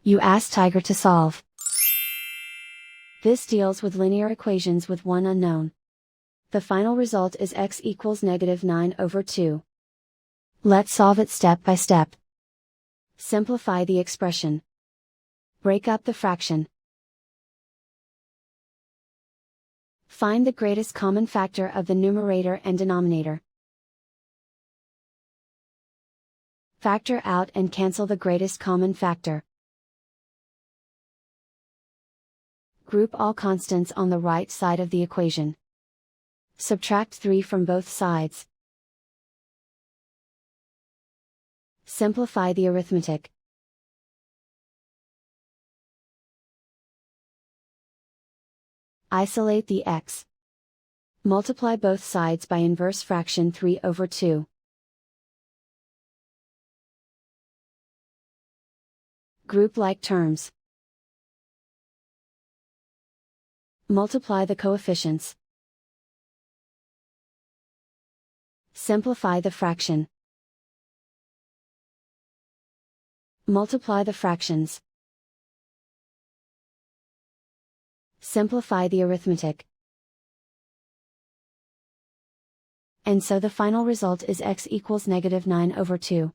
You ask Tiger to solve. This deals with linear equations with one unknown. The final result is x equals -9/2. Let's solve it step by step. Simplify the expression. Break up the fraction. Find the greatest common factor of the numerator and denominator. Factor out and cancel the greatest common factor. Group all constants on the right side of the equation. Subtract 3 from both sides. Simplify the arithmetic. Isolate the x. Multiply both sides by inverse fraction 3/2. Group like terms. Multiply the coefficients. Simplify the fraction. Multiply the fractions. Simplify the arithmetic. And so the final result is x equals -9/2.